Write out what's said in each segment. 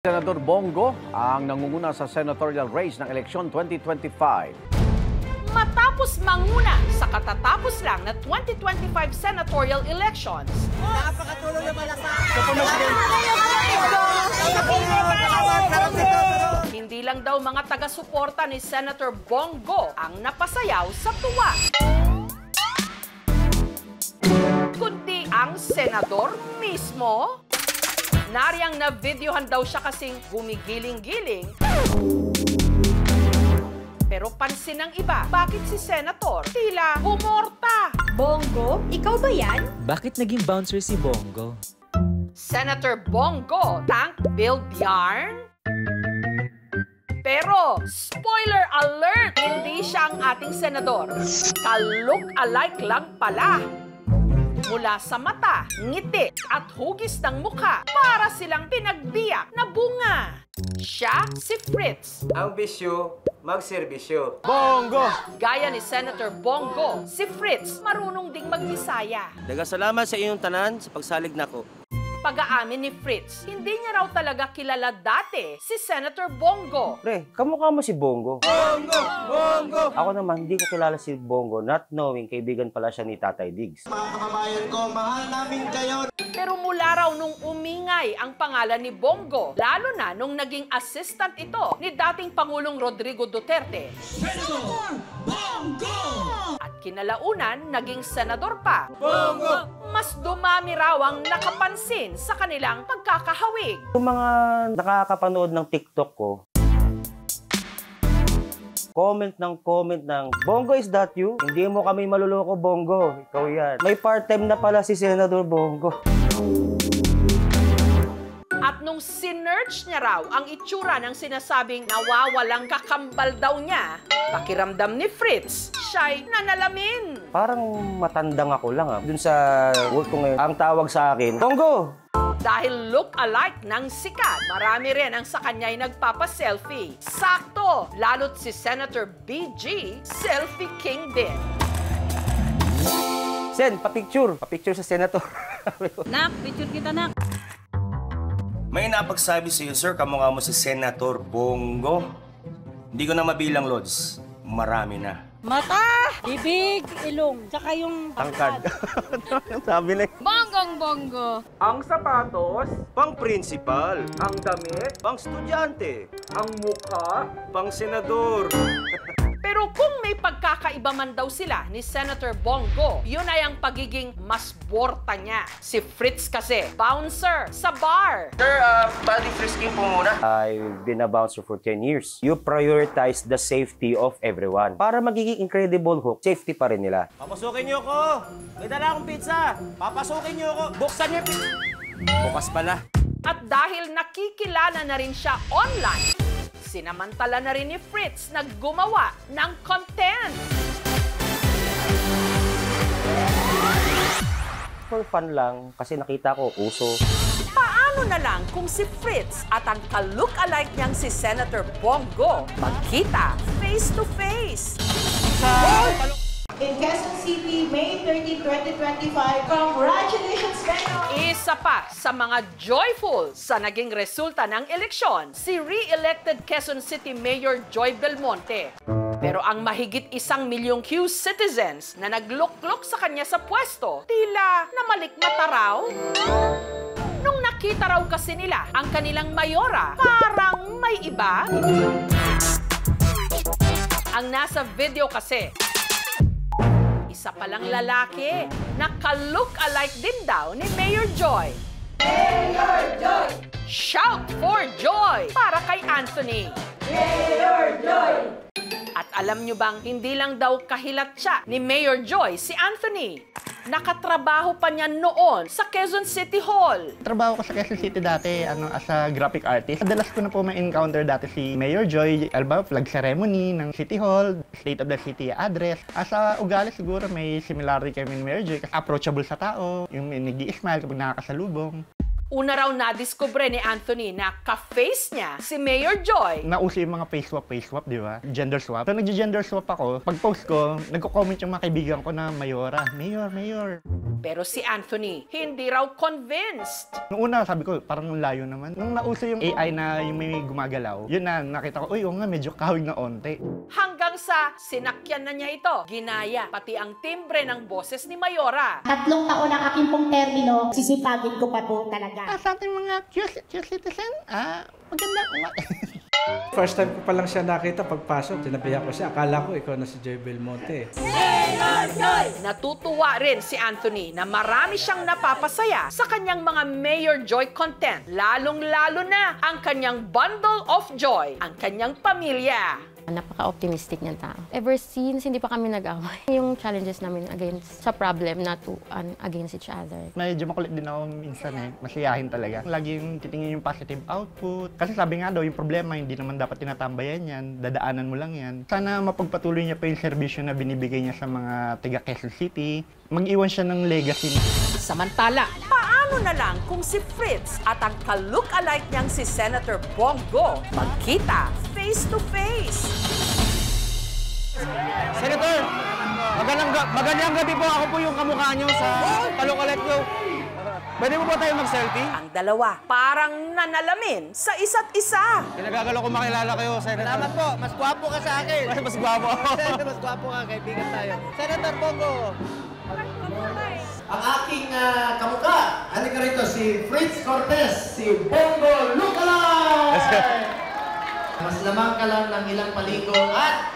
Senador Bongo ang nangunguna sa senatorial race ng eleksyon 2025. Matapos manguna sa katatapos lang na 2025 senatorial elections, Napakatulong na malakas. hindi lang daw mga taga-suporta ni Senator Bongo ang napasayaw sa tuwa, kundi ang senador mismo. Nariyang na videohan daw siya kasing gumigiling-giling. Pero pansin ng iba, bakit si Senator tila humorta? Bongo, ikaw ba yan? Bakit naging bouncer si Bongo? Senator Bongo, tank build yarn? Pero, spoiler alert, hindi siya ang ating senador. Ka-look-alike lang pala. Mula sa mata, ngiti at hugis ng mukha, para silang pinagbiyak na bunga. Siya si Fritz. Ang bisyo, magserbisyo. Bongo! Gaya ni Senator Bongo, si Fritz marunong ding magbisaya. Dagasalamat sa inyong tanan sa pagsalig nako. Pag-aamin ni Fritz, hindi niya raw talaga kilala dati si Senator Bongo. Pre, kamukha mo si Bongo. Bongo! Bongo! Ako naman, hindi ko kilala si Bongo, not knowing kaibigan pala siya ni Tatay Diggs. Mga kababayan ko, mahal namin kayo. Pero mula raw nung umingay ang pangalan ni Bongo, lalo na nung naging assistant ito ni dating Pangulong Rodrigo Duterte. Senator Bongo! At kinalaunan, naging senador pa. Bongo! Mas dumami raw ang nakapansin sa kanilang pagkakahawig. Yung mga nakakapanood ng TikTok ko, comment ng, Bongo, is that you? Hindi mo kami maluloko, Bongo. Ikaw yan. May part-time na pala si Senador Bongo. At nung sinearch niya raw ang itsura ng sinasabing nawawalang kakambal daw niya, pakiramdam ni Fritz, siya'y nanalamin. Parang matandang ako lang Dun sa work ko ngayon, ang tawag sa akin, Bongo! Dahil look-alike ng sikat, marami rin ang sa kanya'y nagpapa-selfie. Sakto! Lalo't si Senator BG, selfie king din. Sen, papicture. Papicture sa senator. Nak, picture kita, nak. May napagsabi sa iyo, sir, kamukha mo si Senator Bongo. Hindi ko na mabilang, Lods. Marami na. Mata, bibig, ilong, tsaka yung Tangkad. Sabi na. Bonggong-bonggo. Ang sapatos, Pang principal, ang damit, pang estudyante, ang mukha. pang senador. Pero kung may pagkakaiba man daw sila ni Senator Bongo, yun ay ang pagiging mas borta niya. Si Fritz kasi, bouncer sa bar. Sir, body frisking po muna. I've been a bouncer for 10 years. You prioritize the safety of everyone. Para magiging incredible hook, safety pa rin nila. Papasukin niyo ko. May dala akong pizza. Papasukin niyo ko. Buksan niyo yung pizza. Bukas pala. At dahil nakikilala na rin siya online, sinamantala na rin ni Fritz na gumawa ng content. For fun lang, kasi nakita ko uso. Paano na lang kung si Fritz at ang ka-look-alike niyang si Senator Bongo magkita face to face? In Quezon City, May 13, 2025. Congratulations, Beno! Isa pa sa mga joyful sa naging resulta ng eleksyon, si re-elected Quezon City Mayor Joy Belmonte. Pero ang mahigit 1 milyong Q citizens na nagluklok sa kanya sa pwesto, tila namalikmata raw. Nung nakita raw kasi nila ang kanilang mayora, parang may iba. Ang nasa video kasi, isa palang lalaki na ka-look-alike din daw ni Mayor Joy. Mayor Joy! Shout for joy para kay Anthony. Mayor Joy! At alam nyo bang hindi lang daw kahilat siya ni Mayor Joy si Anthony. Nakatrabaho pa niya noon sa Quezon City Hall. Trabaho ko sa Quezon City dati as a graphic artist. Madalas ko na po ma-encounter dati si Mayor Joy, flag ceremony ng City Hall, State of the City address. Sa ugali siguro may similarity kami ni Mayor Joy. Approachable sa tao, yung nag-i-smile kapag nakakasalubong. Una raw nadiskubre ni Anthony na ka-face niya si Mayor Joy. Nauso yung mga face swap, di ba? Gender swap. So, nag-gender swap ako. Pag post ko, nagko-comment yung mga kaibigan ko na Mayora. Mayor. Pero si Anthony, hindi raw convinced. Nung una, sabi ko, parang layo naman. Nung nauso yung AI na yung may gumagalaw, yun na, nakita ko, uy, nga, medyo kawig na onte. Hanggang sa sinakyan na niya ito. Ginaya pati ang timbre ng boses ni Mayora. 3 taon ang aking pong termino, sisipagin ko pa po talaga. Sa ating mga cute citizen, maganda. First time ko pa lang siya nakita pagpasok, sinabihan ko siya, akala ko ikaw na si Joy Belmonte. Natutuwa rin si Anthony na marami siyang napapasaya sa kanyang mga Mayor Joy content, lalong-lalo na ang kanyang bundle of joy, ang kanyang pamilya. Napaka-optimistic niyang tao. Ever since, hindi pa kami nag-away. Yung challenges namin against sa problem, not to against each other. Medyo makulit din ako minsan masiyahin talaga. Lagi yung titingin yung positive output. Kasi sabi nga daw, yung problema, hindi naman dapat tinatambayan yan. Dadaanan mo lang yan. Sana mapagpatuloy niya pa yung serbisyo na binibigay niya sa mga taga Quezon City. Mag-iwan siya ng legacy. Samantala, paano na lang kung si Fritz at ang ka-look-alike niyang si Senator Bongo magkita face-to-face? Senator, magandang gabi po. Ako po yung kamukha nyo sa ka-look-alike nyo. Pwede mo ba tayo mag-selfie? Ang dalawa parang nanalamin sa isa't isa. Kinagagalo ko makilala kayo, Senator. Salamat po. Mas gwapo ka sa akin. Mas gwapo. Mas gwapo ka. Kaibigan tayo. Senator Bongo. Ang aking kamukha, halika rito, si Fritz Cortez, si Bongo Lookalike! Mas lamang ka lang ng ilang paligo at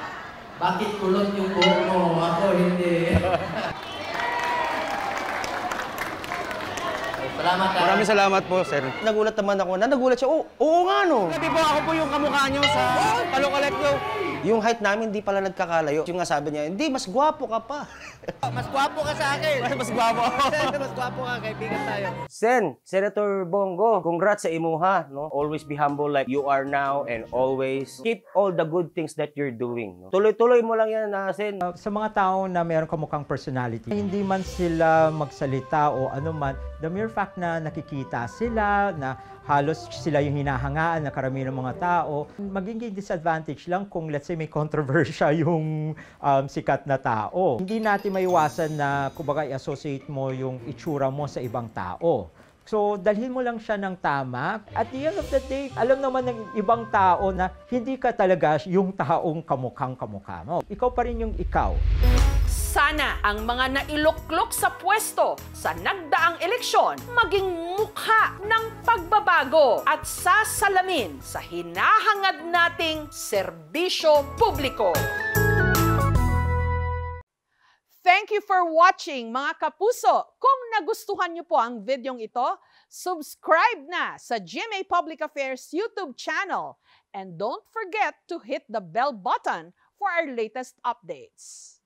bakit kulot yung buhok mo? Ako hindi. Salamat. Maraming salamat po, sir. Nagulat naman ako. Nagulat siya. Oo nga, no. Sabi po, ako po yung kamukha nyo sa ka-look-alike nyo. Yung height namin, hindi pala nagkakalayo. Yung nga sabi niya, hindi, mas gwapo ka pa. Mas gwapo ka sa akin. Mas gwapo. Mas gwapo ka, kaibigan tayo. Senator Bongo, congrats sa imuha. No? Always be humble like you are now and always keep all the good things that you're doing. No? Tuloy-tuloy mo lang yan, Sen. Sa mga tao na mayroon kamukhang personality, hindi man sila magsalita o ano man, the mere fact na nakikita sila, na halos sila yung hinahangaan na karamihan ng mga tao, magiging disadvantage lang kung let's say may controversial yung sikat na tao. Hindi natin maiwasan na kumbaga i-associate mo yung itsura mo sa ibang tao. So, dalhin mo lang siya ng tama. At the end of the day, alam naman ng ibang tao na hindi ka talaga yung taong kamukhang-kamukha mo. Ikaw pa rin yung ikaw. Sana ang mga nailuklok sa pwesto sa nagdaang eleksyon maging mukha ng pagbabago at sasalamin sa hinahangad nating serbisyo publiko. Thank you for watching, mga kapuso. Kung nagustuhan niyo po ang videong ito, subscribe na sa GMA Public Affairs YouTube channel. And don't forget to hit the bell button for our latest updates.